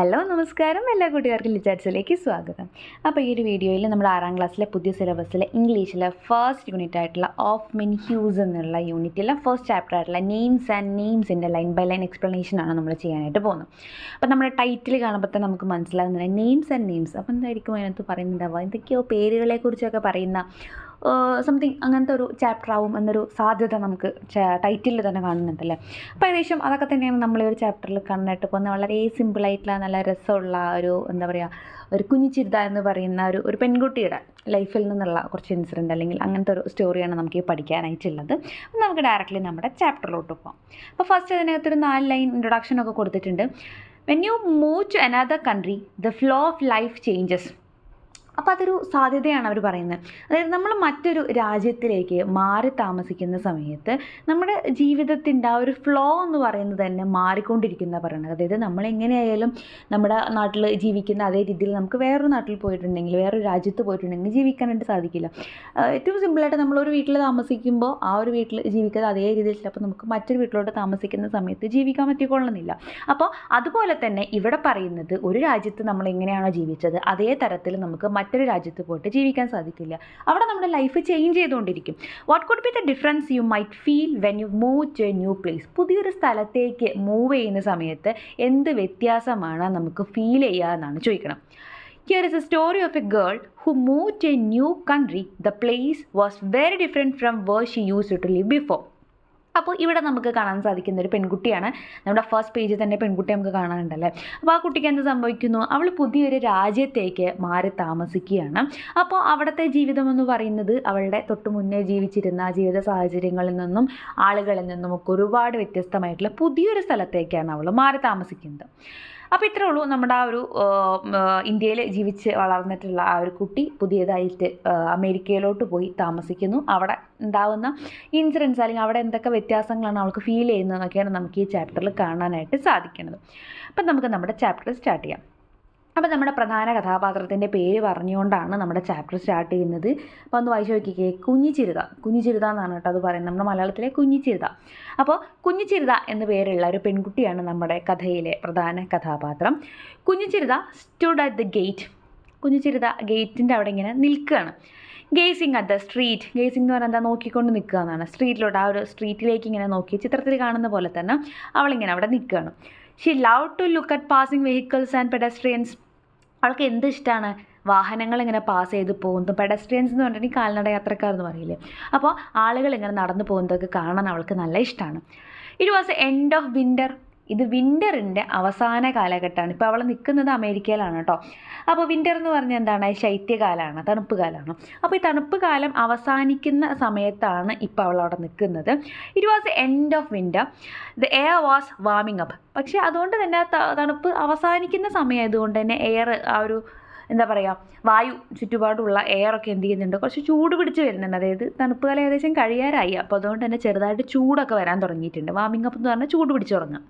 Hello നമസ്കാരം, എല്ലാ കൂട്ടുകാർക്കും ലിറ്റാറ്റ്സിലേക്ക് സ്വാഗതം. അപ്പോൾ ഈ ഒരു വീഡിയോയിൽ നമ്മൾ 6ാം ക്ലാസ്സിലെ പുതിയ സിലബസിലെ ഇംഗ്ലീഷിലെ ഫസ്റ്റ് യൂണിറ്റ് ആയിട്ടുള്ള ഓഫ് മെനി ഹ്യൂസ് എന്നുള്ള യൂണിറ്റിലെ ഫസ്റ്റ് ചാപ്റ്റർ ആയിട്ടുള്ള നെയിംസ് ആൻഡ് നെയിംസിൻ്റെ ലൈൻ ബൈ ലൈൻ എക്സ്പ്ലനേഷനാണ് നമ്മൾ ചെയ്യാനായിട്ട് പോകുന്നത്. അപ്പോൾ നമ്മുടെ ടൈറ്റിൽ കാണുമ്പോൾ തന്നെ നമുക്ക് മനസ്സിലാകുന്നില്ല നെയിംസ് ആൻഡ് നെയിംസ്. അപ്പോൾ എന്തായിരിക്കും അതിനകത്ത് പറയുന്നുണ്ടാവുക? എന്തൊക്കെയോ പേരുകളെക്കുറിച്ചൊക്കെ പറയുന്ന സംതിങ് അങ്ങനത്തെ ഒരു ചാപ്റ്റർ ആവും എന്നൊരു സാധ്യത നമുക്ക് ടൈറ്റിലിൽ തന്നെ കാണുന്നുണ്ടല്ലേ. അപ്പോൾ ഏകദേശം അതൊക്കെ തന്നെയാണ് നമ്മൾ ഈ ഒരു ചാപ്റ്ററിൽ കാണാനായിട്ട് പോകുന്നത്. വളരെ സിമ്പിളായിട്ടുള്ള നല്ല രസമുള്ള ഒരു എന്താ പറയുക, ഒരു കുഞ്ഞിച്ചിരുത എന്ന് പറയുന്ന ഒരു പെൺകുട്ടിയുടെ ലൈഫിൽ നിന്നുള്ള കുറച്ച് ഇൻസിഡൻറ്റ് അല്ലെങ്കിൽ അങ്ങനത്തെ ഒരു സ്റ്റോറിയാണ് നമുക്ക് ഈ പഠിക്കാനായിട്ടുള്ളത്. അപ്പോൾ നമുക്ക് ഡയറക്റ്റ്ലി നമ്മുടെ ചാപ്റ്ററിലോട്ട് പോകാം. അപ്പോൾ ഫസ്റ്റ് അതിനകത്തൊരു 4 ലൈൻ ഇൻട്രൊഡക്ഷനൊക്കെ കൊടുത്തിട്ടുണ്ട്. When you move to another country the flow of life changes. അപ്പോൾ അതൊരു സാധ്യതയാണ് അവർ പറയുന്നത്. അതായത് നമ്മൾ മറ്റൊരു രാജ്യത്തിലേക്ക് മാറി താമസിക്കുന്ന സമയത്ത് നമ്മുടെ ജീവിതത്തിൻ്റെ ആ ഒരു ഫ്ലോ എന്ന് പറയുന്നത് തന്നെ മാറിക്കൊണ്ടിരിക്കുന്ന പറയുന്നത്. അതായത് നമ്മളെങ്ങനെയായാലും നമ്മുടെ നാട്ടിൽ ജീവിക്കുന്ന അതേ രീതിയിൽ നമുക്ക് വേറൊരു നാട്ടിൽ പോയിട്ടുണ്ടെങ്കിൽ, വേറൊരു രാജ്യത്ത് പോയിട്ടുണ്ടെങ്കിൽ ജീവിക്കാനായിട്ട് സാധിക്കില്ല. ഏറ്റവും സിമ്പിളായിട്ട് നമ്മളൊരു വീട്ടിൽ താമസിക്കുമ്പോൾ ആ ഒരു വീട്ടിൽ ജീവിക്കാതെ അതേ രീതിയിൽ ചിലപ്പോൾ നമുക്ക് മറ്റൊരു വീട്ടിലോട്ട് താമസിക്കുന്ന സമയത്ത് ജീവിക്കാൻ പറ്റിക്കൊള്ളുന്നില്ല. അപ്പോൾ അതുപോലെ തന്നെ ഇവിടെ പറയുന്നത് ഒരു രാജ്യത്ത് നമ്മൾ എങ്ങനെയാണോ ജീവിച്ചത് അതേ തരത്തിൽ നമുക്ക് മറ്റൊരു രാജ്യത്ത് പോയിട്ട് ജീവിക്കാൻ സാധിക്കില്ല. അവിടെ നമ്മുടെ ലൈഫ് ചേഞ്ച് ചെയ്തുകൊണ്ടിരിക്കും. What could be the difference you might feel when you move to a new place. പുതിയൊരു സ്ഥലത്തേക്ക് മൂവ് ചെയ്യുന്ന സമയത്ത് എന്ത് വ്യത്യാസമാണ് നമുക്ക് ഫീൽ ചെയ്യുക എന്നാണ് ചോദിക്കണം. Here is a story of a girl who moved to a new country. The place was very different from where she used to live before. അപ്പോൾ ഇവിടെ നമുക്ക് കാണാൻ സാധിക്കുന്ന ഒരു പെൺകുട്ടിയാണ്. നമ്മുടെ ഫസ്റ്റ് പേജിൽ തന്നെ പെൺകുട്ടി നമുക്ക് കാണാനുണ്ടല്ലേ. അപ്പോൾ ആ കുട്ടിക്ക് എന്ത് സംഭവിക്കുന്നു? അവൾ പുതിയൊരു രാജ്യത്തേക്ക് മാറി താമസിക്കുകയാണ്. അപ്പോൾ അവിടുത്തെ ജീവിതം എന്ന് പറയുന്നത് അവളുടെ തൊട്ട് മുന്നേ ജീവിച്ചിരുന്ന ജീവിത സാഹചര്യങ്ങളിൽ നിന്നും ആളുകളിൽ നിന്നും ഒക്കെ ഒരുപാട് വ്യത്യസ്തമായിട്ടുള്ള പുതിയൊരു സ്ഥലത്തേക്കാണ് അവൾ മാറി താമസിക്കുന്നത്. അപ്പോൾ ഇത്രേ ഉള്ളൂ. നമ്മുടെ ആ ഒരു ഇന്ത്യയിൽ ജീവിച്ച് വളർന്നിട്ടുള്ള ആ ഒരു കുട്ടി പുതിയതായിട്ട് അമേരിക്കയിലോട്ട് പോയി താമസിക്കുന്നു. അവിടെ ഉണ്ടാകുന്ന ഇൻസിഡൻസ് അല്ലെങ്കിൽ അവിടെ എന്തൊക്കെ വ്യത്യാസങ്ങളാണ് അവൾക്ക് ഫീൽ ചെയ്യുന്നതെന്നൊക്കെയാണ് നമുക്ക് ഈ ചാപ്റ്ററിൽ കാണാനായിട്ട് സാധിക്കുന്നത്. അപ്പം നമുക്ക് നമ്മുടെ ചാപ്റ്റർ സ്റ്റാർട്ട് ചെയ്യാം. അപ്പോൾ നമ്മുടെ പ്രധാന കഥാപാത്രത്തിൻ്റെ പേര് പറഞ്ഞുകൊണ്ടാണ് നമ്മുടെ ചാപ്റ്റർ സ്റ്റാർട്ട് ചെയ്യുന്നത്. അപ്പോൾ ഒന്ന് വായിച്ച് നോക്കിക്കേ. കുഞ്ഞിച്ചിരുത. കുഞ്ഞിച്ചിരുത എന്നാണ് കേട്ടോ അത് പറയുന്നത്. നമ്മുടെ മലയാളത്തിലെ കുഞ്ഞിച്ചിരുത. അപ്പോൾ കുഞ്ഞിച്ചിരുത എന്ന പേരുള്ള ഒരു പെൺകുട്ടിയാണ് നമ്മുടെ കഥയിലെ പ്രധാന കഥാപാത്രം. കുഞ്ഞിച്ചിരുത സ്റ്റുഡ് അറ്റ് ദ ഗേറ്റ്. കുഞ്ഞിച്ചിരുത ഗേറ്റിൻ്റെ അവിടെ ഇങ്ങനെ നിൽക്കുകയാണ്. Gazing at the street. Gazing എന്ന് പറഞ്ഞാൽ എന്താ, നോക്കിക്കൊണ്ട് നിൽക്കുക എന്നാണ്. സ്ട്രീറ്റിലോട്ട്, ആ ഒരു സ്ട്രീറ്റിലേക്ക് ഇങ്ങനെ നോക്കി ചിത്രത്തിൽ കാണുന്ന പോലെ തന്നെ അവളിങ്ങനെ അവിടെ നിൽക്കുകയാണ്. She love to look at passing vehicles and pedestrians. അവൾക്ക് എന്ത് ഇഷ്ടമാണ്? വാഹനങ്ങൾ ഇങ്ങനെ പാസ് ചെയ്ത് പോകുന്നു. പെഡസ്ട്രിയൻസ് എന്ന് പറഞ്ഞിട്ടുണ്ടെങ്കിൽ കാൽനട യാത്രക്കാർ എന്ന് പറയില്ലേ. അപ്പോൾ ആളുകൾ ഇങ്ങനെ നടന്നു പോകുന്നതൊക്കെ കാണാൻ അവൾക്ക് നല്ല ഇഷ്ടമാണ്. It was a end of winter. ഇത് വിൻ്ററിൻ്റെ അവസാന കാലഘട്ടമാണ്. ഇപ്പോൾ അവൾ നിൽക്കുന്നത് അമേരിക്കയിലാണ് കേട്ടോ. അപ്പോൾ വിൻ്റർ എന്ന് പറഞ്ഞാൽ എന്താണ്? ശൈത്യകാലമാണ്, തണുപ്പ് കാലമാണ്. അപ്പോൾ ഈ തണുപ്പ് കാലം അവസാനിക്കുന്ന സമയത്താണ് ഇപ്പോൾ അവൾ അവിടെ നിൽക്കുന്നത്. It was a end of winter. The air was വാമിങ് അപ്പ്. പക്ഷേ അതുകൊണ്ട് തന്നെ തണുപ്പ് അവസാനിക്കുന്ന സമയമായതുകൊണ്ട് തന്നെ എയർ, ആ ഒരു എന്താ പറയുക, വായു ചുറ്റുപാടുള്ള എയറൊക്കെ എന്ത് ചെയ്യുന്നുണ്ട്? കുറച്ച് ചൂട് പിടിച്ച് വരുന്നുണ്ട്. അതായത് തണുപ്പ് കാലം ഏകദേശം കഴിയാറായി. അപ്പോൾ അതുകൊണ്ട് തന്നെ ചെറുതായിട്ട് ചൂടൊക്കെ വരാൻ തുടങ്ങിയിട്ടുണ്ട്. വാമിങ് അപ്പ് എന്ന് പറഞ്ഞാൽ ചൂട് പിടിച്ച് തുടങ്ങുക.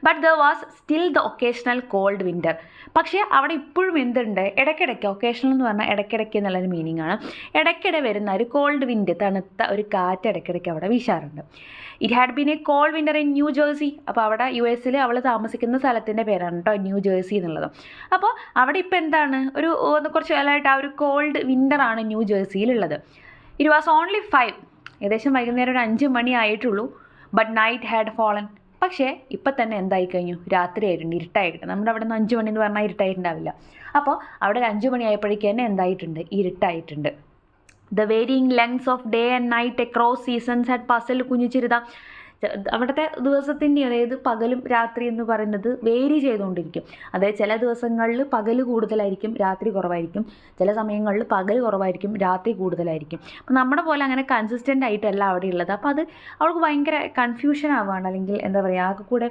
But there was still the occasional cold winter. പക്ഷേ അവിടെ ഇപ്പോഴും എന്തുണ്ട്? ഇടയ്ക്കിടയ്ക്ക്, ഒക്കേഷണൽ എന്ന് പറഞ്ഞാൽ ഇടയ്ക്കിടയ്ക്ക് എന്നുള്ളൊരു മീനിങ് ആണ്. ഇടയ്ക്കിടെ വരുന്ന ഒരു കോൾഡ് വിൻഡ്, തണുത്ത ഒരു കാറ്റ് ഇടയ്ക്കിടയ്ക്ക് അവിടെ വീശാറുണ്ട്. It had been a cold winter in New Jersey. അപ്പോൾ അവിടെ US അവൾ താമസിക്കുന്ന സ്ഥലത്തിൻ്റെ പേരാണ് കേട്ടോ ന്യൂ ജേഴ്സി എന്നുള്ളത്. അപ്പോൾ അവിടെ ഇപ്പോൾ എന്താണ്, ഒരു കുറച്ച് കാലമായിട്ട് ആ ഒരു കോൾഡ് വിൻ്ററാണ് ന്യൂ ജേഴ്സിയിലുള്ളത്. It was only 5. ഏകദേശം വൈകുന്നേരം ഒരു 5 മണി ആയിട്ടുള്ളൂ. But night had fallen. പക്ഷേ ഇപ്പം തന്നെ എന്തായി കഴിഞ്ഞു? രാത്രി ആയിട്ടുണ്ട്, ഇരുട്ടായിട്ടുണ്ട്. നമ്മുടെ അവിടെ നിന്ന് 5 മണി എന്ന് പറഞ്ഞാൽ ഇരുട്ടായിട്ടുണ്ടാവില്ല. അപ്പോൾ അവിടെ ഒരു 5 മണി ആയപ്പോഴേക്ക് തന്നെ എന്തായിട്ടുണ്ട്? ഇരുട്ടായിട്ടുണ്ട്. The varying lengths of day and night across seasons had puzzled Kunjichirutha. അവിടുത്തെ ദിവസത്തിൻ്റെ, അതായത് പകലും രാത്രി എന്ന് പറയുന്നത് വേരി ചെയ്തുകൊണ്ടിരിക്കും. അതായത് ചില ദിവസങ്ങളിൽ പകൽ കൂടുതലായിരിക്കും, രാത്രി കുറവായിരിക്കും. ചില സമയങ്ങളിൽ പകൽ കുറവായിരിക്കും, രാത്രി കൂടുതലായിരിക്കും. അപ്പോൾ നമ്മുടെ പോലെ അങ്ങനെ കൺസിസ്റ്റൻ്റ് ആയിട്ടല്ല അവിടെ ഉള്ളത്. അപ്പോൾ അത് അവൾക്ക് ഭയങ്കര കൺഫ്യൂഷൻ ആവുകയാണ്. അല്ലെങ്കിൽ എന്താ പറയുക, ആകെ കൂടെ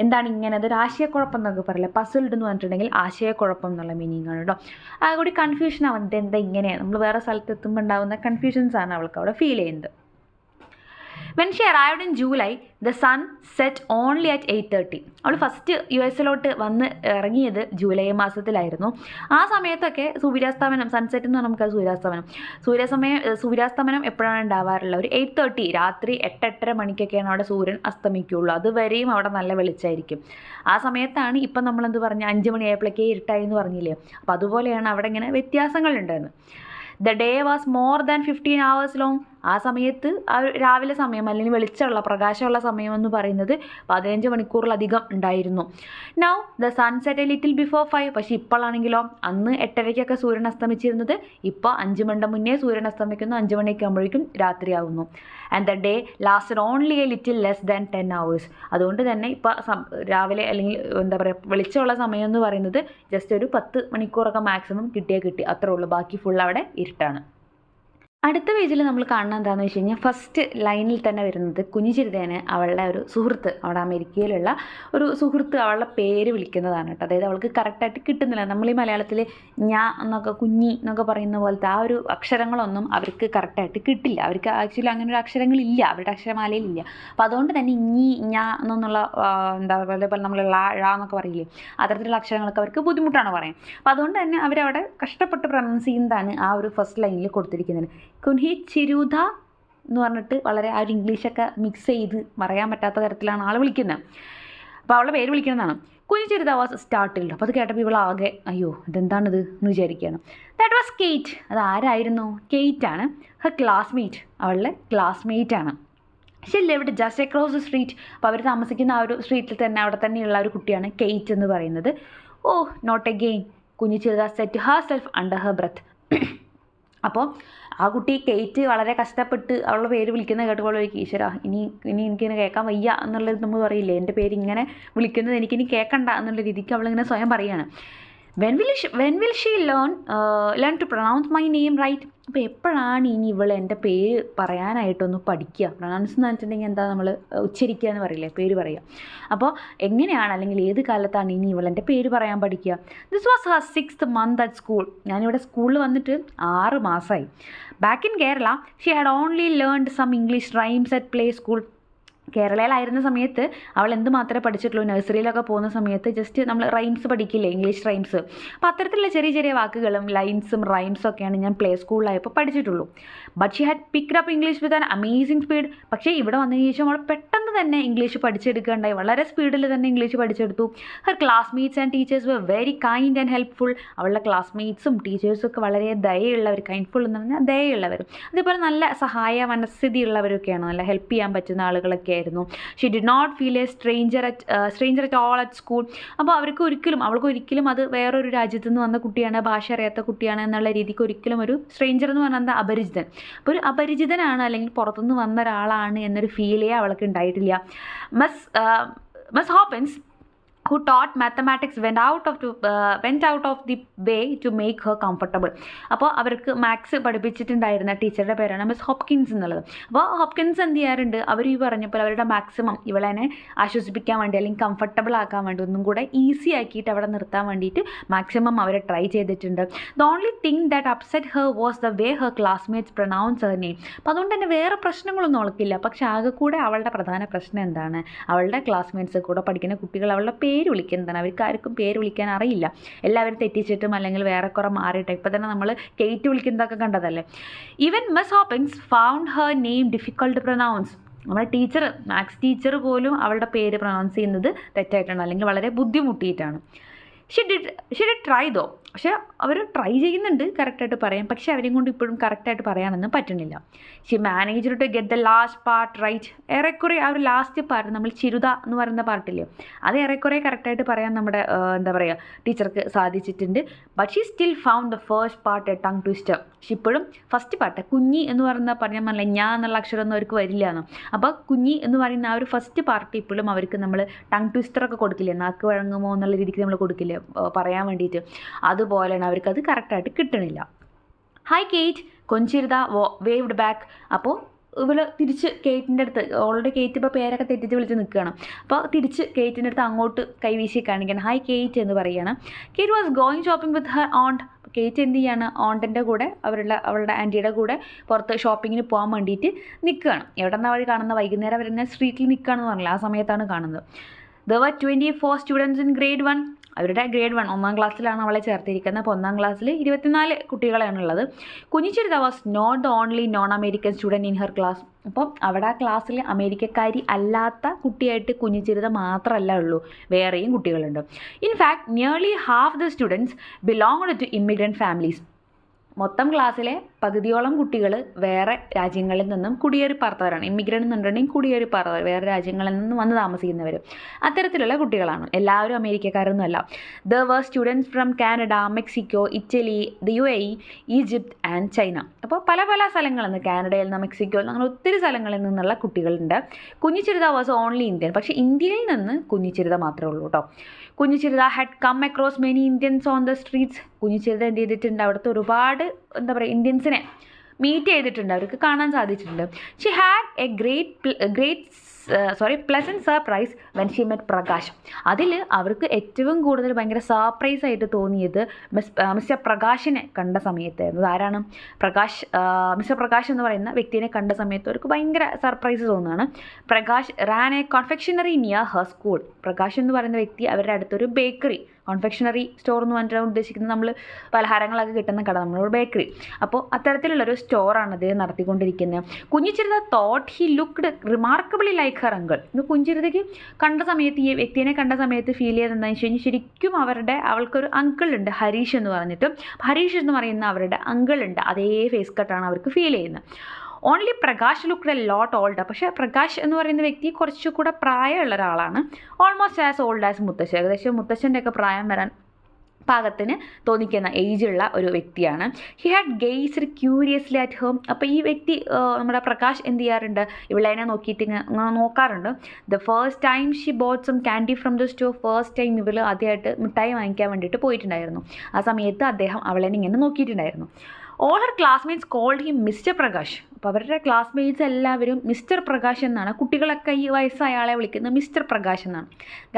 എന്താണ് ഇങ്ങനെ, അതൊരു ആശയക്കുഴപ്പം എന്നൊക്കെ പറയില്ല. പസിൽഡ് എന്ന് പറഞ്ഞിട്ടുണ്ടെങ്കിൽ ആശയക്കുഴപ്പം എന്നുള്ള മീനിങ് ആണ് കേട്ടോ. ആകെ കൂടി കൺഫ്യൂഷൻ ആവുന്നത് എന്താ ഇങ്ങനെയാണ്, നമ്മൾ വേറെ സ്ഥലത്ത് എത്തുമ്പോൾ ഉണ്ടാകുന്ന കൺഫ്യൂഷൻസാണ് അവൾക്ക് അവിടെ ഫീൽ ചെയ്യുന്നത്. When she arrived in July the sun set only at 8:30. അവൾ ഫസ്റ്റ് US വന്ന് ഇറങ്ങിയത് ജൂലൈ മാസത്തിലായിരുന്നു. ആ സമയത്തൊക്കെ സൂര്യാസ്തമനം, സൺസെറ്റ് എന്ന് പറഞ്ഞാൽ നമുക്ക് സൂര്യാസ്തമനം എപ്പോഴാണ് ഉണ്ടാവാറുള്ളത്? ഒരു 8:30 രാത്രി 8-8:30 മണിക്കൊക്കെയാണ് അവിടെ സൂര്യൻ അസ്തമിക്കുള്ളൂ. അതുവരെയും അവിടെ നല്ല വെളിച്ചമായിരിക്കും. ആ സമയത്താണ് ഇപ്പം നമ്മളെന്ത് പറഞ്ഞ 5 മണിയായപ്പോഴേക്കേ ഇരുട്ടായി എന്ന് പറഞ്ഞില്ലേ? അപ്പോൾ അതുപോലെയാണ് അവിടെ ഇങ്ങനെ വ്യത്യാസങ്ങളുണ്ടെന്ന്. The day was more than 15 hours long. ആ സമയത്ത് രാവിലെ സമയം അല്ലെങ്കിൽ വെളിച്ചമുള്ള പ്രകാശമുള്ള സമയം എന്ന് പറയുന്നത് 15 മണിക്കൂറിലധികം ഉണ്ടായിരുന്നു. Now the sunset A little before 5. പക്ഷേ ഇപ്പോഴാണെങ്കിലോ അന്ന് 8:30-ക്കൊക്കെ സൂര്യൻ അസ്തമിച്ചിരുന്നത് ഇപ്പോൾ 5 മണിയുടെ മുന്നേ സൂര്യൻ അസ്തമിക്കുന്നു, 5 മണിയൊക്കെ ആകുമ്പോഴേക്കും രാത്രിയാവുന്നു. And the day lasted only a little less than 10 hours. അതുകൊണ്ട് തന്നെ ഇപ്പോൾ രാവിലെ അല്ലെങ്കിൽ എന്താ പറയുക വെളിച്ചമുള്ള സമയം എന്ന് പറയുന്നത് ജസ്റ്റ് ഒരു 10 മണിക്കൂറൊക്കെ മാക്സിമം കിട്ടി, അത്രേ ഉള്ളൂ. ബാക്കി ഫുൾ അവിടെ ഇരുട്ടാണ്. അടുത്ത പേജിൽ നമ്മൾ കാണുന്നത് എന്താണെന്ന് വെച്ച് കഴിഞ്ഞാൽ ഫസ്റ്റ് ലൈനിൽ തന്നെ വരുന്നത് കുഞ്ഞിച്ചിരുതേനെ അവളുടെ ഒരു സുഹൃത്ത്, അവിടെ അമേരിക്കയിലുള്ള ഒരു സുഹൃത്ത് അവളുടെ പേര് വിളിക്കുന്നതാണ് കേട്ടോ. അതായത് അവൾക്ക് കറക്റ്റായിട്ട് കിട്ടുന്നില്ല. നമ്മൾ ഈ മലയാളത്തിൽ ഞാ എന്നൊക്കെ കുഞ്ഞി എന്നൊക്കെ പറയുന്ന പോലത്തെ ആ ഒരു അക്ഷരങ്ങളൊന്നും അവർക്ക് കറക്റ്റായിട്ട് കിട്ടില്ല. അവർക്ക് ആക്ച്വലി അങ്ങനെ ഒരു അക്ഷരങ്ങളില്ല, അവരുടെ അക്ഷരമാലയിലില്ല. അപ്പോൾ അതുകൊണ്ട് തന്നെ ഇഞ്ഞി ഞാ എന്നുള്ള എന്താ പറയുക നമ്മൾ ഴ എന്നൊക്കെ പറയില്ലേ, അത്തരത്തിലുള്ള അക്ഷരങ്ങളൊക്കെ അവർക്ക് ബുദ്ധിമുട്ടാണ് പറയാൻ. അപ്പോൾ അതുകൊണ്ട് തന്നെ അവരവിടെ കഷ്ടപ്പെട്ട് പ്രൊനൗൺസ് ചെയ്യുന്നതാണ് ആ ഒരു ഫസ്റ്റ് ലൈനിൽ കൊടുത്തിരിക്കുന്നത്. കുൻഹി ചിരുത എന്ന് പറഞ്ഞിട്ട് വളരെ ആ ഒരു ഇംഗ്ലീഷൊക്കെ മിക്സ് ചെയ്ത് പറയാൻ പറ്റാത്ത തരത്തിലാണ് ആൾ വിളിക്കുന്നത്. അപ്പോൾ അവളുടെ പേര് വിളിക്കുന്നതാണ്. കുഞ്ഞി ചിരുത വാസ് സ്റ്റാർട്ടിൽ. അപ്പോൾ അത് കേട്ടപ്പോൾ ഇവളാകെ അയ്യോ ഇതെന്താണിത് എന്ന് വിചാരിക്കുകയാണ്. That was Kate. അത് ആരായിരുന്നു? കെയ്റ്റ് ആണ്. ഹർ ക്ലാസ്മേറ്റ്, അവളുടെ ക്ലാസ്മേറ്റ് ആണ്. She lived just across the street. അപ്പോൾ അവർ താമസിക്കുന്ന ആ ഒരു സ്ട്രീറ്റിൽ തന്നെ അവിടെ തന്നെയുള്ള ഒരു കുട്ടിയാണ് കെയ്റ്റ് എന്ന് പറയുന്നത്. ഓ നോട്ട് എഗെയിൻ കുഞ്ഞി Chirutha set Har self under Har breath. അപ്പോൾ ആ കുട്ടി കെയ്റ്റ് വളരെ കഷ്ടപ്പെട്ട് അവളുടെ പേര് വിളിക്കുന്നത് കേട്ടപ്പോൾ ഈശ്വര ഇനി എനിക്കിങ്ങനെ കേൾക്കാൻ വയ്യ എന്നുള്ളത് നമ്മൾ പറയില്ലേ, എൻ്റെ പേര് ഇങ്ങനെ വിളിക്കുന്നത് എനിക്കിനി കേൾക്കണ്ട എന്നുള്ള രീതിക്ക് അവളിങ്ങനെ സ്വയം പറയുകയാണ്. When will she learn to pronounce my name right. അപ്പോൾ എപ്പോഴാണ് ഇനി ഇവൾ എൻ്റെ പേര് പറയാനായിട്ടൊന്ന് പഠിക്കുക? പ്രൊനൗൺസ് എന്ന് വെച്ചിട്ടുണ്ടെങ്കിൽ എന്താ നമ്മൾ ഉച്ചരിക്കുക എന്ന് പറയില്ലേ, പേര് പറയുക. അപ്പോൾ എങ്ങനെയാണ് അല്ലെങ്കിൽ ഏത് കാലത്താണ് ഇനി ഇവൾ എൻ്റെ പേര് പറയാൻ പഠിക്കുക? This was her 6th month at school. ഞാനിവിടെ സ്കൂളിൽ വന്നിട്ട് 6 മാസമായി. Back in Kerala she had only learned some English rhymes at play school. കേരളയിലായിരുന്ന സമയത്ത് അവൾ എന്ത് മാത്രമേ പഠിച്ചിട്ടുള്ളൂ? നഴ്സറിയിലൊക്കെ പോകുന്ന സമയത്ത് ജസ്റ്റ് നമ്മൾ റൈംസ് പഠിക്കില്ലേ, ഇംഗ്ലീഷ് റൈംസ്. അപ്പോൾ അത്തരത്തിലുള്ള ചെറിയ ചെറിയ വാക്കുകളും ലൈൻസും റൈംസും ഒക്കെയാണ് ഞാൻ പ്ലേ സ്കൂളിലായപ്പോൾ പഠിച്ചിട്ടുള്ളൂ. But she had picked up English with an amazing speed. പക്ഷേ ഇവിടെ വന്നതിന് ശേഷം അവൾ പെട്ടെന്ന് തന്നെ ഇംഗ്ലീഷ് പഠിച്ചെടുക്കുകയുണ്ടായി. വളരെ സ്പീഡിൽ തന്നെ ഇംഗ്ലീഷ് പഠിച്ചെടുത്തു. Her classmates and teachers were very kind and helpful. അവളുടെ ക്ലാസ്മേറ്റ്സും ടീച്ചേഴ്സും ഒക്കെ വളരെ ദയയുള്ളവർ, കൈൻഡ്ഫുൾ എന്ന് പറഞ്ഞാൽ ദയയുള്ളവരും, അതേപോലെ നല്ല സഹായ മനസ്ഥിതിയുള്ളവരൊക്കെയാണ്, നല്ല ഹെൽപ്പ് ചെയ്യാൻ പറ്റുന്ന ആളുകളൊക്കെ ആയിരുന്നു. She did not feel a stranger at all at school. അപ്പോൾ അവൾക്ക് ഒരിക്കലും അത് വേറൊരു രാജ്യത്ത് നിന്ന് വന്ന കുട്ടിയാണ്, ഭാഷ അറിയാത്ത കുട്ടിയാണ് എന്നുള്ള രീതിക്ക് ഒരിക്കലും ഒരു സ്ട്രേഞ്ചർ എന്ന് പറഞ്ഞാൽ എന്താ, അപരിചിതൻ. അപ്പോൾ ഒരു അപരിചിതനാണ് അല്ലെങ്കിൽ പുറത്തുനിന്ന് വന്ന ഒരാളാണ് എന്നൊരു ഫീലേ അവൾക്ക് ഉണ്ടായിട്ടില്ല. Miss Hopkins who taught mathematics went out of the way to make her comfortable. അപ്പോൾ അവർക്ക് മാത്സ് പഠിപ്പിച്ചിട്ടുണ്ടായിരുന്ന ടീച്ചറുടെ പേരാണ് മിസ് ഹോപ്കിൻസ് എന്നുള്ളത്. അപ്പോൾ ഹോപ്കിൻസ് എന്ത് ചെയ്യാറുണ്ട്, അവർ ഈ പറഞ്ഞപ്പോൾ അവരുടെ മാക്സിമം ഇവളെ ആശ്വസിപ്പിക്കാൻ വേണ്ടി അല്ലെങ്കിൽ കംഫർട്ടബിൾ ആക്കാൻ വേണ്ടി ഒന്നും കൂടെ ഈസി ആക്കിയിട്ട് അവിടെ നിർത്താൻ വേണ്ടിയിട്ട് മാക്സിമം അവരെ ട്രൈ ചെയ്തിട്ടുണ്ട്. The only thing that upset her was the way her classmates pronounce her name. അപ്പോൾ അതുകൊണ്ട് തന്നെ വേറെ പ്രശ്നങ്ങളൊന്നും അവൾക്കില്ല. പക്ഷേ ആകെ കൂടെ അവളുടെ പ്രധാന പ്രശ്നം എന്താണ്, അവളുടെ ക്ലാസ്മേറ്റ്സ് കൂടെ പഠിക്കുന്ന കുട്ടികൾ അവളുടെ പേര് വിളിക്കുന്നതാണ്. അവർക്ക് ആർക്കും പേര് വിളിക്കാൻ അറിയില്ല. എല്ലാവരും തെറ്റിച്ചിട്ടും അല്ലെങ്കിൽ വേറെ കുറെ മാറിയിട്ട് ഇപ്പം തന്നെ നമ്മൾ കെയ്റ്റ് വിളിക്കുന്നതൊക്കെ കണ്ടതല്ലേ. Even Miss Hopkins found her name difficult to pronounce. നമ്മുടെ ടീച്ചർ, മാത്സ് ടീച്ചർ പോലും അവളുടെ പേര് പ്രൊനൗൺസ് ചെയ്യുന്നത് തെറ്റായിട്ടാണ് അല്ലെങ്കിൽ വളരെ ബുദ്ധിമുട്ടിയിട്ടാണ്. She did try though. പക്ഷേ അവർ ട്രൈ ചെയ്യുന്നുണ്ട് കറക്റ്റായിട്ട് പറയാം, പക്ഷേ അവരെയും കൊണ്ട് ഇപ്പോഴും കറക്റ്റായിട്ട് പറയാനൊന്നും പറ്റുന്നില്ല. She managed to get the last part right. ഏറെക്കുറെ ആ ഒരു ലാസ്റ്റ് പാർട്ട്, നമ്മൾ ചിരുത എന്ന് പറയുന്ന പാർട്ടില്ലേ, അത് ഏറെക്കുറെ കറക്റ്റായിട്ട് പറയാൻ നമ്മുടെ എന്താ പറയുക ടീച്ചർക്ക് സാധിച്ചിട്ടുണ്ട്. But Xi still found the first part A tongue twister. പക്ഷെ ഇപ്പോഴും ഫസ്റ്റ് പാർട്ട് കുഞ്ഞി എന്ന് പറഞ്ഞാൽ പറഞ്ഞാൽ പറഞ്ഞില്ല, ഞാൻ എന്നുള്ള അക്ഷരമൊന്നും അവർക്ക് വരില്ല എന്നോ. അപ്പോൾ കുഞ്ഞി എന്ന് പറയുന്ന ആ ഒരു ഫസ്റ്റ് പാർട്ട് ഇപ്പോഴും അവർക്ക് നമ്മൾ ടങ് ട്വിസ്റ്ററൊക്കെ കൊടുക്കില്ലേ, നാക്ക് വഴങ്ങുമോ എന്നുള്ള രീതിക്ക് നമ്മൾ കൊടുക്കില്ലേ പറയാൻ വേണ്ടിയിട്ട്, അതുപോലെയാണ് അവർക്കത് കറക്റ്റായിട്ട് കിട്ടണില്ല. ഹായ് കേറ്റ്, കൊഞ്ചിരുത വേവ്ഡ് ബാക്ക്. അപ്പോൾ ഇവള് തിരിച്ച് കേറ്റിൻ്റെ അടുത്ത്, ഓൾറെഡി കേറ്റ് ഇപ്പോൾ പേരൊക്കെ തെറ്റിച്ച് വിളിച്ച് നിൽക്കുകയാണ്. അപ്പോൾ തിരിച്ച് കേറ്റിൻ്റെ അടുത്ത് അങ്ങോട്ട് കൈവീശി കാണിക്കണം, ഹായ് കേറ്റ് എന്ന് പറയുകയാണ്. Kate was going shopping with her aunt. Kate എന്ത് ചെയ്യാണ്, ഓണ്ടൻ്റെ കൂടെ അവളുടെ ആൻറ്റിയുടെ കൂടെ പുറത്ത് ഷോപ്പിങ്ങിന് പോകാൻ വേണ്ടിയിട്ട് നിൽക്കുകയാണ്. എവിടെ നിന്നാണ് അവർ കാണുന്നത്, വൈകുന്നേരം അവരിങ്ങനെ സ്ട്രീറ്റിൽ നിൽക്കുകയാണെന്ന് പറഞ്ഞില്ല, ആ സമയത്താണ് കാണുന്നത്. There were 24 students in grade 1. അവരുടെ ഗ്രേഡ് 1 1ാം ക്ലാസ്സിലാണ് അവളെ ചേർത്തിരിക്കുന്നത്. അപ്പോൾ 1ാം ക്ലാസ്സിൽ 24 കുട്ടികളാണുള്ളത്. Kunjichirutha was not the only non American student in her class. അപ്പം അവിടെ ആ ക്ലാസ്സിൽ അമേരിക്കക്കാരി അല്ലാത്ത കുട്ടിയായിട്ട് കുഞ്ഞിച്ചിരിത മാത്രമല്ല ഉള്ളൂ, വേറെയും കുട്ടികളുണ്ട്. In fact nearly half the students belonged to immigrant families. മൊത്തം ക്ലാസ്സിലെ പകുതിയോളം കുട്ടികൾ വേറെ രാജ്യങ്ങളിൽ നിന്നും കുടിയേറി പാർത്തവരാണ്. ഇമിഗ്രൻ്റ് എന്നുണ്ടെങ്കിൽ കുടിയേറി പാർത്തവർ, വേറെ രാജ്യങ്ങളിൽ നിന്നും വന്ന് താമസിക്കുന്നവർ, അത്തരത്തിലുള്ള കുട്ടികളാണ്. എല്ലാവരും അമേരിക്കക്കാരൊന്നും അല്ല. There were students from Canada, Mexico, Italy, the UAE, Egypt and China. അപ്പോൾ പല പല സ്ഥലങ്ങളിൽ നിന്ന്, കാനഡയിൽ നിന്ന്, മെക്സിക്കോയിൽ നിന്ന്, അങ്ങനെ ഒത്തിരി സ്ഥലങ്ങളിൽ നിന്നുള്ള കുട്ടികളുണ്ട്. Kunjichirutha was only Indian. പക്ഷേ ഇന്ത്യയിൽ നിന്ന് കുഞ്ഞിച്ചിരിത മാത്രമേ ഉള്ളൂ കേട്ടോ. Kunjichirutha had come across many Indians on the streets. Kunjichirutha എന്ത് ചെയ്തിട്ടുണ്ട്, അവിടുത്തെ ഒരുപാട് എന്താ പറയുക ഇന്ത്യൻസിനെ മീറ്റ് ചെയ്തിട്ടുണ്ട്, അവർക്ക് കാണാൻ സാധിച്ചിട്ടുണ്ട്. She had A pleasant surprise when she met Prakash. അതിൽ അവർക്ക് ഏറ്റവും കൂടുതൽ ഭയങ്കര സർപ്രൈസ് ആയിട്ട് തോന്നിയത് മിസ്റ്റർ പ്രകാശിനെ കണ്ട സമയത്തായിരുന്നു. ആരാണ് പ്രകാശ്? മിസ്റ്റർ പ്രകാശ് എന്ന് പറയുന്ന വ്യക്തിയെ കണ്ട സമയത്ത് അവർക്ക് ഭയങ്കര സർപ്രൈസ് തോന്നുകയാണ്. Prakash ran a confectionery near her school. Prakash എന്ന് പറയുന്ന വ്യക്തി അവരുടെ അടുത്തൊരു ബേക്കറി, കോൺഫെക്ഷനറി സ്റ്റോർ എന്ന് പറഞ്ഞിട്ടാണ് ഉദ്ദേശിക്കുന്നത് നമ്മൾ പലഹാരങ്ങളൊക്കെ കിട്ടുന്ന കട, നമ്മളൊരു ബേക്കറി. അപ്പോൾ അത്തരത്തിലുള്ളൊരു സ്റ്റോറാണത് നടത്തിക്കൊണ്ടിരിക്കുന്നത്. Kunjichirutha thought he looked remarkably like her uncle. കുഞ്ഞിച്ചിരിതയ്ക്ക് കണ്ട സമയത്ത്, ഈ വ്യക്തിയെ കണ്ട സമയത്ത് ഫീൽ ചെയ്ത് എന്താണെന്ന് വെച്ച് കഴിഞ്ഞാൽ, ശരിക്കും അവൾക്കൊരു അങ്കിൾ ഉണ്ട്, ഹരീഷ് എന്ന് പറഞ്ഞിട്ട്. ഹരീഷ് എന്ന് പറയുന്ന അവരുടെ അങ്കിൾ ഉണ്ട്, അതേ ഫേസ് കട്ടാണ് അവർക്ക് ഫീൽ ചെയ്യുന്നത്. Only Prakash looked a lot old. പക്ഷേ പ്രകാശ് എന്ന് പറയുന്ന വ്യക്തി കുറച്ചുകൂടെ പ്രായമുള്ള ഒരാളാണ്. ഓൾമോസ്റ്റ് ആസ് ഓൾഡ് ആസ് മുത്തശ്ശി. ഏകദേശം മുത്തശ്ശൻ്റെയൊക്കെ പ്രായം വരാൻ പാകത്തിന് തോന്നിക്കുന്ന ഏജുള്ള ഒരു വ്യക്തിയാണ്. He had gazed curiously at home. അപ്പോൾ ഈ വ്യക്തി, നമ്മുടെ പ്രകാശ് എന്ത് ചെയ്യാറുണ്ട്, ഇവളതിനെ നോക്കിയിട്ട് ഇങ്ങനെ നോക്കാറുണ്ട്. The first time she bought some candy from the store. First time ഇവൾ ആദ്യമായിട്ട് മിഠായി വാങ്ങിക്കാൻ വേണ്ടിയിട്ട് പോയിട്ടുണ്ടായിരുന്നു. ആ സമയത്ത് അദ്ദേഹം അവളെ ഇങ്ങനെ നോക്കിയിട്ടുണ്ടായിരുന്നു. All her classmates called him mister Prakash. അപ്പോൾ അവരുടെ ക്ലാസ്മേറ്റ്സ് എല്ലാവരും മിസ്റ്റർ പ്രകാശ് എന്നാണ്, കുട്ടികളൊക്കെ ഈ വയസ്സായ ആളെ വിളിക്കുന്നത് മിസ്റ്റർ പ്രകാശ് എന്നാണ്.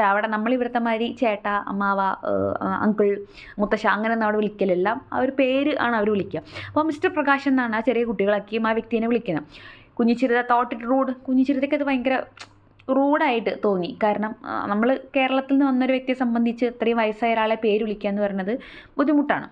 അവിടെ നമ്മളിവിടുത്തെ മാതിരി ചേട്ട, അമ്മാവ, അങ്കിൾ, മുത്തശ്ശ അങ്ങനെയൊന്നും അവിടെ വിളിക്കലില്ല. ആ ഒരു പേര് ആണ് അവർ വിളിക്കുക. അപ്പോൾ മിസ്റ്റർ പ്രകാശ് എന്നാണ് ആ ചെറിയ കുട്ടികളൊക്കെയും ആ വ്യക്തിനെ വിളിക്കുന്നത്. കുഞ്ഞിച്ചിരിത തോട്ട് ഇറ്റ് റൂഡ്. കുഞ്ഞിച്ചിരിതയ്ക്ക് അത് ഭയങ്കര റൂഡായിട്ട് തോന്നി. കാരണം നമ്മൾ കേരളത്തിൽ നിന്ന് വന്നൊരു വ്യക്തിയെ സംബന്ധിച്ച് ഇത്രയും വയസ്സായ ഒരാളെ പേര് വിളിക്കുക എന്ന് പറയുന്നത് ബുദ്ധിമുട്ടാണ്.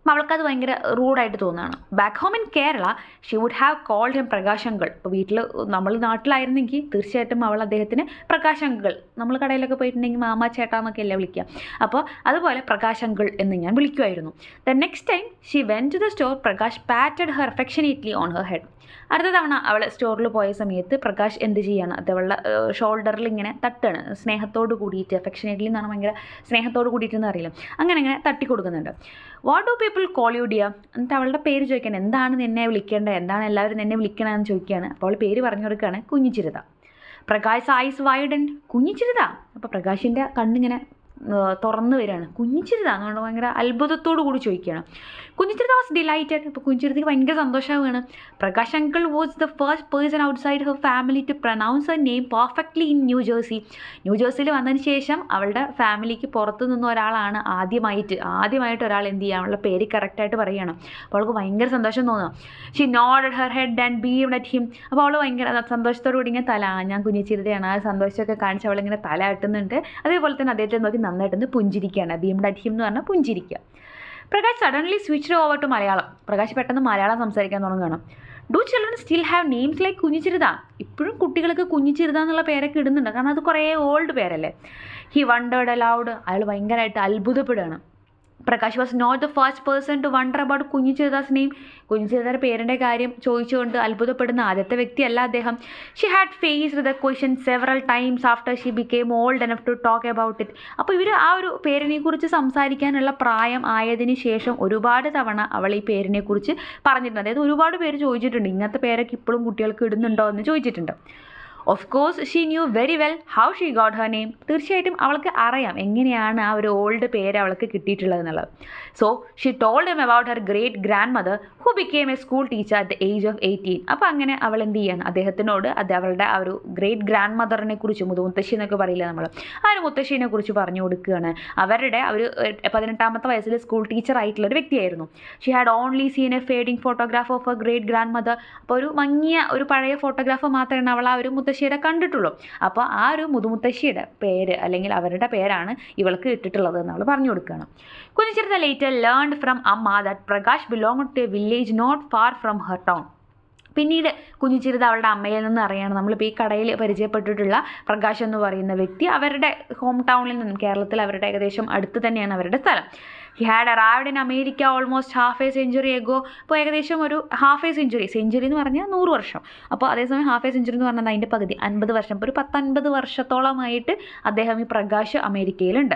അപ്പോൾ അവൾക്കത് ഭയങ്കര റൂഡായിട്ട് തോന്നുകയാണ്. Back home in Kerala she would have called him Prakash uncle. ഇപ്പോൾ നമ്മൾ നാട്ടിലായിരുന്നെങ്കിൽ തീർച്ചയായിട്ടും അവൾ അദ്ദേഹത്തിന് പ്രകാശ് അങ്കിൾ, നമ്മൾ കടയിലൊക്കെ പോയിട്ടുണ്ടെങ്കിൽ മാമ ചേട്ടാ എന്നൊക്കെ അല്ലേ വിളിക്കുക. അപ്പോൾ അതുപോലെ പ്രകാശ് അങ്കിൾ എന്ന് ഞാൻ വിളിക്കുമായിരുന്നു. The next time she went to the store Prakash patted her affectionately on her head. അടുത്ത തവണ അവൾ സ്റ്റോറിൽ പോയ സമയത്ത് പ്രകാശ് എന്ത് ചെയ്യാണ്, അത് അവളുടെ ഷോൾഡറിൽ ഇങ്ങനെ തട്ടാണ്, സ്നേഹത്തോട് കൂടിയിട്ട്. അഫെക്ഷനേറ്റ്ലി എന്നാണ് ഭയങ്കര സ്നേഹത്തോട് കൂടിയിട്ടെന്ന് അറിയില്ല, അങ്ങനെ തട്ടി കൊടുക്കുന്നുണ്ട്. What do people call you dear? എന്നിട്ട് അവളുടെ പേര് ചോദിക്കുകയാണ്, എന്താണ് നിന്നെ വിളിക്കേണ്ടത്, എന്താണ് എല്ലാവരും നിന്നെ വിളിക്കണമെന്ന് ചോദിക്കുകയാണ്. അപ്പോൾ അവൾ പേര് പറഞ്ഞു കൊടുക്കുകയാണ്, കുഞ്ഞിച്ചിരിത. Prakash eyes widen. കുഞ്ഞിച്ചിരിത. അപ്പോൾ പ്രകാശിൻ്റെ കണ്ണിങ്ങനെ തുറന്നു വരികയാണ്. കുഞ്ഞിച്ചിരിത എന്നുകൊണ്ട് ഭയങ്കര അത്ഭുതത്തോടു കൂടി ചോദിക്കുകയാണ്. Kunjichirutha was delighted. അപ്പോൾ കുഞ്ഞിച്ചിരിതയ്ക്ക് ഭയങ്കര സന്തോഷമാവുകയാണ്. Prakash uncle was the first person outside her family to pronounce her name perfectly in New Jersey. ന്യൂജേഴ്സിയിൽ വന്നതിന് ശേഷം അവളുടെ ഫാമിലിക്ക് പുറത്തു നിന്ന ഒരാളാണ് ആദ്യമായിട്ട് ഒരാൾ എന്ത് ചെയ്യുക, അവളുടെ പേര് കറക്റ്റായിട്ട് പറയുകയാണ്. അപ്പോൾ അവൾക്ക് ഭയങ്കര സന്തോഷം തോന്നുക. She nodded her head and beamed at him. അപ്പോൾ അവൾ ഭയങ്കര സന്തോഷത്തോടു കൂടി ഇങ്ങനെ ഞാൻ കുഞ്ഞിച്ചിരിതയാണ്, ആ സന്തോഷമൊക്കെ കാണിച്ച് അവളിങ്ങനെ തല ആട്ടുന്നുണ്ട്. അതേപോലെ തന്നെ അദ്ദേഹത്തെ നോക്കി നന്നായിട്ടൊന്ന് പുഞ്ചിരിക്കുകയാണ്. ബീംഡ് അറ്റ് ഹിം എന്ന് പറഞ്ഞാൽ പുഞ്ചിരിക്കുക. Prakash suddenly switch over to Malayalam. Prakash പെട്ടെന്ന് മലയാളം സംസാരിക്കാൻ തുടങ്ങുകയാണ്. Do children still have names like Kunjichirutha? ഇപ്പോഴും കുട്ടികൾക്ക് കുഞ്ഞിച്ചിരിത എന്നുള്ള പേരൊക്കെ ഇടുന്നുണ്ട്, കാരണം അത് കുറേ ഓൾഡ് പേരല്ലേ. He wondered aloud. അയാൾ ഭയങ്കരമായിട്ട് അത്ഭുതപ്പെടുകയാണ്. Prakash was not the first person to wonder about Kunjichirutha's name. കുഞ്ഞിച്ചിരിതയുടെ പേരിൻ്റെ കാര്യം ചോദിച്ചുകൊണ്ട് അത്ഭുതപ്പെടുന്ന ആദ്യത്തെ വ്യക്തിയല്ല അദ്ദേഹം. She had faced the question several times after she became old enough to talk about it. അപ്പോൾ ഇവർ ആ ഒരു പേരിനെക്കുറിച്ച് സംസാരിക്കാനുള്ള പ്രായം ആയതിനു ശേഷം ഒരുപാട് തവണ അവൾ ഈ പേരിനെക്കുറിച്ച് പറഞ്ഞിട്ടുണ്ട്. അതായത് ഒരുപാട് പേര് ചോദിച്ചിട്ടുണ്ട്, ഇങ്ങനത്തെ പേരൊക്കെ ഇപ്പോഴും കുട്ടികൾക്ക് ഇടുന്നുണ്ടോ എന്ന് ചോദിച്ചിട്ടുണ്ട്. Of course she new very well how she got her name. തീർച്ചയായിട്ടും അവൾക്ക് അറിയാം എങ്ങനെയാണ് ആ ഒരു ഓൾഡ് പേര് അവൾക്ക് കിട്ടിയിട്ടുള്ളത് എന്നുള്ളത്. So she told him about Har great grand mother who became A school teacher at the age of 18. അപ്പോൾ അങ്ങനെ അവൾ എന്ത് ചെയ്യാണ്, അദ്ദേഹത്തിനോട് അവളുടെ ആ ഒരു ഗ്രേറ്റ് ഗ്രാൻഡ് മദറിനെ കുറിച്ച്, മുത്തശ്ശി എന്നൊക്കെ പറയില്ല നമ്മൾ, ആ ഒരു മുത്തശ്ശീനെ കുറിച്ച് പറഞ്ഞു കൊടുക്കുകയാണ്. അവരുടെ ഒരു 18ാമത്തെ വയസ്സിൽ സ്കൂൾ ടീച്ചർ ആയിട്ടുള്ള ഒരു വ്യക്തിയായിരുന്നു. She had only seen a fading photograph of A great grand mother. അപ്പോൾ ഒരു മങ്ങിയ ഒരു പഴയ ഫോട്ടോഗ്രാഫ് മാത്രമേ അവൾ ആ ഒരു മുത്തശ്ശിയുടെ കണ്ടിട്ടുള്ളൂ. അപ്പോൾ ആ ഒരു മുതുമുത്തശ്ശിയുടെ പേര് അല്ലെങ്കിൽ അവരുടെ പേരാണ് ഇവൾക്ക് ഇട്ടിട്ടുള്ളത് എന്ന് അവൾ പറഞ്ഞു കൊടുക്കുകയാണ്. Kunjichirutha later learned from Amma that Prakash belong to a village not far from her town. പിന്നീട് കുഞ്ഞിച്ചിരുത അവളുടെ അമ്മയിൽ നിന്ന് അറിയാണ്, നമ്മളിപ്പോൾ ഈ കടയിൽ പരിചയപ്പെട്ടിട്ടുള്ള പ്രകാശ് എന്ന് പറയുന്ന വ്യക്തി അവരുടെ ഹോം ടൗണിൽ നിന്നും, കേരളത്തിൽ അവരുടെ ഏകദേശം അടുത്ത് തന്നെയാണ് അവരുടെ സ്ഥലം. He had arrived in America almost half A century ago. അപ്പോൾ ഏകദേശം ഒരു ഹാഫ് എ സെഞ്ചുറി എന്ന് പറഞ്ഞാൽ 100 വർഷം. അപ്പോൾ അതേസമയം ഹാഫ് എ സെഞ്ചുറി എന്ന് പറഞ്ഞാൽ അതിൻ്റെ പകുതി 50 വർഷം, ഇപ്പോൾ ഒരു 10-50 വർഷത്തോളമായിട്ട് അദ്ദേഹം ഈ പ്രകാശ് അമേരിക്കയിലുണ്ട്.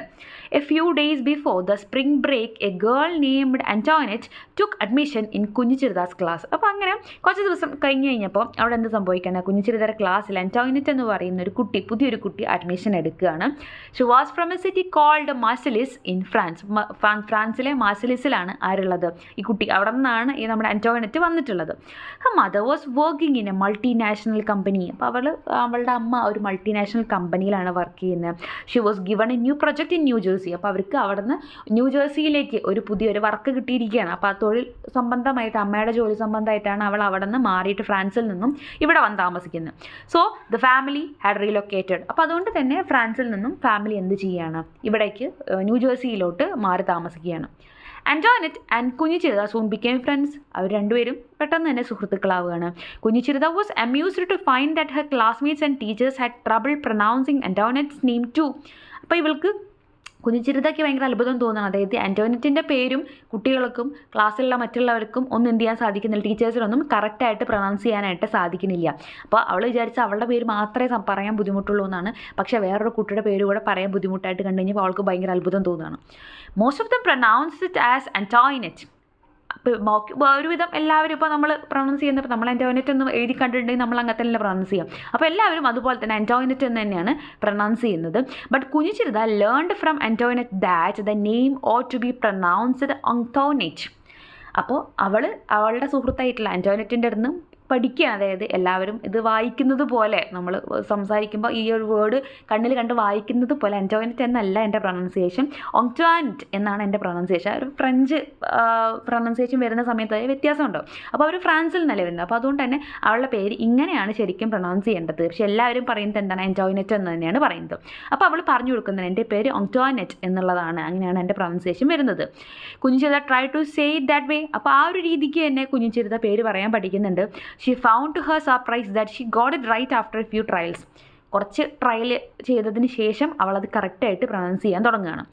A few days before the spring break a girl named Antoinette took admission in Kunjichirutha's class. അപ്പോൾ അങ്ങനെ കുറച്ച് ദിവസം കഴിഞ്ഞപ്പോൾ അവിടെ എന്ത് സംഭവിക്കണം, കുഞ്ഞിച്ചിരുതയുടെ ക്ലാസ്സിൽ ആന്റോയിനറ്റ് എന്ന് പറയുന്ന ഒരു കുട്ടി, പുതിയൊരു കുട്ടി അഡ്മിഷൻ എടുക്കുകയാണ്. She was from a city called Marseilles in France. ഫ്രാൻസിലെ മാർസിലിസിലാണ് ആരുള്ളത്, ഈ കുട്ടി. അവിടെ നിന്നാണ് ഈ നമ്മുടെ ആന്റോയിനറ്റ് വന്നിട്ടുള്ളത്. Mother was working in A multinational company. അപ്പോൾ അവളുടെ അമ്മ ഒരു മൾട്ടിനാഷണൽ കമ്പനിയിലാണ് വർക്ക് ചെയ്യുന്നത്. She was given A new project in New Jersey. അപ്പോൾ അവർക്ക് അവിടെ നിന്ന് ന്യൂ ജേഴ്സിയിലേക്ക് ഒരു പുതിയൊരു വർക്ക് കിട്ടിയിരിക്കുകയാണ്. അപ്പോൾ ആ തൊഴിൽ സംബന്ധമായിട്ട്, അമ്മയുടെ ജോലി സംബന്ധമായിട്ടാണ് അവൾ അവിടെ നിന്ന് മാറിയിട്ട് ഫ്രാൻസിൽ നിന്നും ഇവിടെ വന്ന് താമസിക്കുന്നത്. So the family had relocated. അപ്പോൾ അതുകൊണ്ട് തന്നെ ഫ്രാൻസിൽ നിന്നും ഫാമിലി എന്ത് ചെയ്യുകയാണ്, ഇവിടേക്ക് ന്യൂ ജേഴ്സിയിലോട്ട് മാറി താമസിക്കുകയാണ്. Antoinette and Kunjichirutha soon became friends. അവർ രണ്ടുപേരും പെട്ടെന്ന് തന്നെ സുഹൃത്തുക്കളാവുകയാണ്. Kunjichirutha was amused to find that her classmates and teachers had trouble pronouncing Antoinette's name too. അപ്പോൾ ഇവൾക്ക് കുഞ്ഞിച്ചിരുതയ്ക്ക് ഭയങ്കര അത്ഭുതം തോന്നുന്നു. അതായത് ആന്റോയിനറ്റിൻ്റെ പേരും കുട്ടികൾക്കും ക്ലാസ്സിലുള്ള മറ്റുള്ളവർക്കും ഒന്നും എന്ത് ചെയ്യാൻ സാധിക്കുന്നില്ല, ടീച്ചേഴ്സിനൊന്നും കറക്റ്റായിട്ട് പ്രൊനൗൺസ് ചെയ്യാനായിട്ട് സാധിക്കുന്നില്ല. അപ്പോൾ അവൾ വിചാരിച്ച അവളുടെ പേര് മാത്രമേ പറയാൻ ബുദ്ധിമുട്ടുള്ളൂ എന്നാണ്. പക്ഷേ വേറൊരു കുട്ടിയുടെ പേര് കൂടെ പറയാൻ ബുദ്ധിമുട്ടായിട്ട് കണ്ടു കഴിഞ്ഞപ്പോൾ അവൾക്ക് ഭയങ്കര അത്ഭുതം തോന്നുകയാണ്. Most of them pronounce it as Antoinette. ഒരുവിധം എല്ലാവരും ഇപ്പോൾ നമ്മൾ പ്രൊനൗൺസ് ചെയ്യുന്നപ്പോൾ നമ്മൾ ആന്റോയിനറ്റ് എന്ന് എഴുതി കണ്ടിട്ടുണ്ടെങ്കിൽ നമ്മൾ അങ്ങനെ തന്നെ പ്രൊനൗൺസ് ചെയ്യാം. അപ്പോൾ എല്ലാവരും അതുപോലെ തന്നെ ആന്റോയിനറ്റ് എന്ന് തന്നെയാണ് പ്രൊനൗൺസ് ചെയ്യുന്നത്. But Kunjichirutha learned from Antoinette that the name ought to be pronounced Antoinette. അപ്പോൾ അവളുടെ സുഹൃത്തായിട്ടുള്ള ആന്റോയിനറ്റിൻ്റെ അടുത്ത് നിന്ന് പഠിക്കുകയാണ്. അതായത് എല്ലാവരും ഇത് വായിക്കുന്നത് പോലെ, നമ്മൾ സംസാരിക്കുമ്പോൾ ഈ ഒരു വേർഡ് കണ്ണിൽ കണ്ട് വായിക്കുന്നത് പോലെ ആന്റോയിനറ്റ് എന്നല്ല എൻ്റെ പ്രൊനൗൺസിയേഷൻ, ആന്റോയിനറ്റ് എന്നാണ് എൻ്റെ പ്രൊനൗൺസിയേഷൻ. ഒരു ഫ്രഞ്ച് പ്രൊനൗൺസിയേഷൻ വരുന്ന സമയത്ത് വ്യത്യാസമുണ്ടോ. അപ്പോൾ അവർ ഫ്രാൻസിൽ നിന്നല്ലേ വരുന്നത്. അപ്പോൾ അതുകൊണ്ട് തന്നെ അവളുടെ പേര് ഇങ്ങനെയാണ് ശരിക്കും പ്രൊനൗൺസ് ചെയ്യേണ്ടത്. പക്ഷേ എല്ലാവരും പറയുന്നത് എന്താണ്, ആന്റോയിനറ്റ് എന്ന് തന്നെയാണ് പറയുന്നത്. അപ്പോൾ അവൾ പറഞ്ഞു കൊടുക്കുന്നത് എൻ്റെ പേര് ആന്റോയിനറ്റ് എന്നുള്ളതാണ്, അങ്ങനെയാണ് എൻ്റെ പ്രൊനൗൺസിയേഷൻ വരുന്നത്. Kunjichirutha try to say it that way. അപ്പോൾ ആ ഒരു രീതിക്ക് തന്നെ കുഞ്ഞിച്ചിരുത പേര് പറയാൻ പഠിക്കുന്നുണ്ട്. She found to her surprise that she got it right after a few trials. കുറച്ച് ട്രയൽ ചെയ്തതിന് ശേഷം അവൾ അത് കറക്റ്റായിട്ട് പ്രൊനൗൺസ് ചെയ്യാൻ തുടങ്ങുകയാണ്.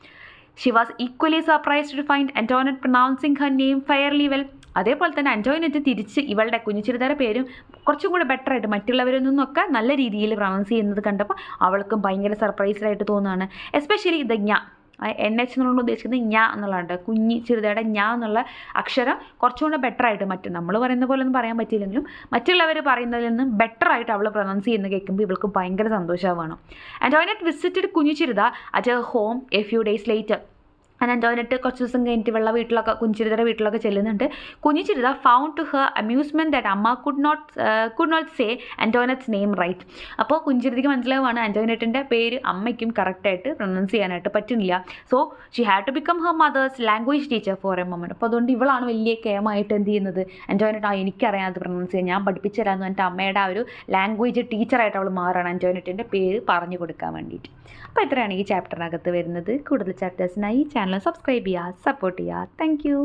She was equally surprised to find Antoinette pronouncing her name fairly well. അതേപോലെ തന്നെ ആന്റോയിനറ്റ് തിരിച്ച് ഇവളുടെ കുഞ്ഞിച്ചിരുതയുടെ പേരും കുറച്ചും കൂടെ ബെറ്ററായിട്ട് മറ്റുള്ളവരിൽ നിന്നൊക്കെ നല്ല രീതിയിൽ പ്രൊനൗൺസ് ചെയ്യുന്നത് കണ്ടപ്പോൾ അവൾക്കും ഭയങ്കര സർപ്രൈസ്ഡായിട്ട് തോന്നുകയാണ്. എസ്പെഷ്യലി ദ ഞ NH എന്നുള്ളത് ഉദ്ദേശിക്കുന്നത് ഞ എന്നുള്ളതാണ്. കുഞ്ഞിച്ചിരുതയുടെ ഞ എന്നുള്ള അക്ഷരം കുറച്ചുകൂടെ ബെറ്ററായിട്ട് നമ്മൾ പറയുന്ന പോലെ ഒന്നും പറയാൻ പറ്റിയില്ലെങ്കിലും മറ്റുള്ളവർ പറയുന്നതിൽ നിന്നും ബെറ്ററായിട്ട് അവൾ പ്രൊനൗൺസ് ചെയ്യുന്നത് കേൾക്കുമ്പോൾ ഇവൾക്ക് ഭയങ്കര സന്തോഷമാവുകയാണ്. Antoinette visited Kunjichirutha at her home a few days later. Antoinette കുറച്ച് ദിവസം കഴിഞ്ഞിട്ട് വീട്ടിലൊക്കെ കുഞ്ഞിച്ചിരുതയുടെ വീട്ടിലൊക്കെ ചെല്ലുന്നുണ്ട്. Kunjichirutha found to her amusement that amma could not say Antoinette's name right. അപ്പോൾ കുഞ്ഞിച്ചിരുതയ്ക്ക് മനസ്സിലാവുകയാണ് ആന്റോയിനറ്റിൻ്റെ പേര് അമ്മയ്ക്കും കറക്റ്റായിട്ട് പ്രൊനൗൺസ് ചെയ്യാനായിട്ട് പറ്റുന്നില്ല. So she had to become her mother's language teacher for a moment. അപ്പോൾ അതുകൊണ്ട് ഇവളാണ് വലിയ കെയമായിട്ട് എന്ത് ചെയ്യുന്നത്, ആന്റോയിനറ്റ് എനിക്കറിയാം അത് പ്രൊനൗൺസ് ചെയ്യാൻ, ഞാൻ പഠിപ്പിച്ചു തരാമെന്ന് എൻ്റെ അമ്മയുടെ ആ ഒരു ലാംഗ്വേജ് ടീച്ചറായിട്ട് അവൾ മാറുകയാണ് ആന്റോയിനറ്റിൻ്റെ പേര് പറഞ്ഞു കൊടുക്കാൻ വേണ്ടിയിട്ട്. അപ്പോൾ ഇത്രയാണ് ഈ ചാപ്റ്ററിനകത്ത് വരുന്നത്. കൂടുതൽ ചാപ്റ്റേഴ്സിനായി ചാനൽ സബ്സ്ക്രൈബ് ചെയ്യുക, സപ്പോർട്ട് ചെയ്യുക. Thank you.